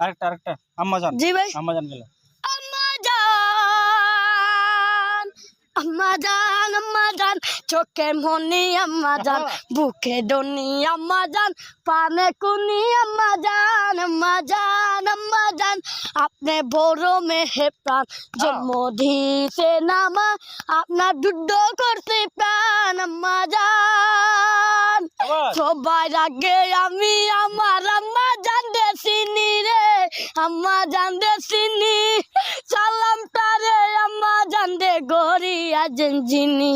আরেকটা আম্মা জান। জি ভাই। আম্মা জান গেল। আম্মা জান, আম্মা জান, আম্মা জান, চোখে মনি আম্মা জান, বুকে দনি আম্মা জান, পানে কুনি আম্মা জান, আম্মা জান, আম্মা জান, আপনি বড় মেহেপ্রাণ, জন্ম দিতে নামা, আপনার দুধ করতে প্রাণ আম্মা জান। সবাই আগে আমি আমার আম্মা জান দে চিনি রে, আম্মা জান দে চিনি, সালাম তারে আম্মা জান দে গড়িয়া জিনি।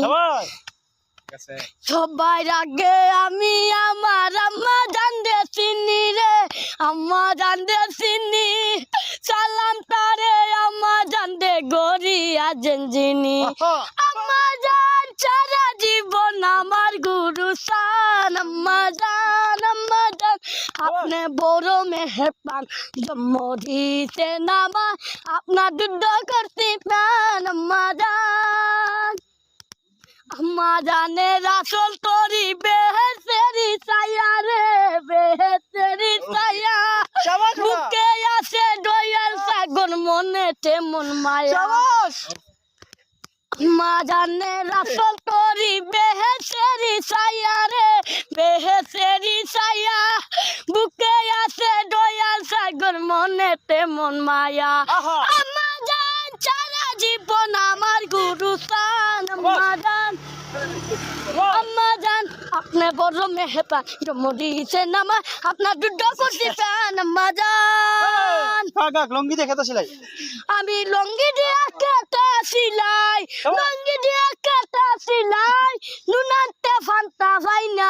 সবাই আগে আমি আমার আম্মা জান দে চিনি রে, আম্মা জান দে চিনি, সালাম তারে আম্মা জান দে গড়িয়া জিনি। আম্মা জান সারা জীবন আমার গুরু সান, আম্মা জান, আম্মা জান, আপনি বড় মেহেরবান, জন্ম দিতে নামা, আপনার দুধ করতে প্রাণ আম্মা জান। আম্মা জানে রাসল তরি বেহেশতেরি ছায়া রে, বেহেশতেরি ছায়া, বুকে আছে দয়াল সাগর, মনে তেমন মায়া। আম্মা জানে রাসল তরি বেহেশতেরি ছায়া রে, বেহেশতেরি ছায়া, বুকে আছে দয়াল সাগর, মনে তেমন মায়া। আম্মা জান সারা জীবন আমার গুরু সান, আম্মা জান, আম্মা জান, আপনি বড় মেহেরবান, জন্ম দিতে নামা, আপনার দুধ করতে প্রাণ আম্মা জান। লঙ্গি দিয়ে খেতে সিলাই। আমি লঙ্গি দিয়া কাটা সিলাই, লঙ্গি দিয়া কাটা সিলাই, নুনান্তে ফান্তা ভাই না,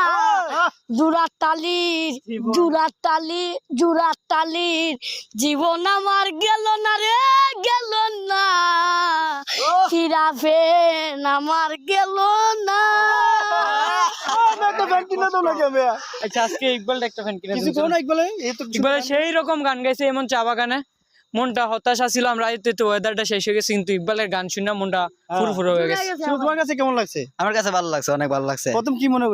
জুড়া তালির, জুড়া তালি, জুড়া তালির, জীবন আমার গেল না রে, গেল না, ফিরাফেন আমার গেল না। আচ্ছা আজকে ইকবাল একটা ফ্যান কিনে কিছু করো না ইকবালে, এই তো ইকবাল সেই রকম গান গাইছে এমন চা বাগানে, মনটা হতাশা ছিল, আমরা তো ওয়েদারটা শেষ হয়ে গেছে, কিন্তু ইকবালের গান শুনে মনটা ফুরফুর হয়ে গেছে। তোমার কাছে কেমন লাগছে? আমার কাছে ভালো লাগছে, অনেক ভালো লাগছে। প্রথম কি মনে করছিস?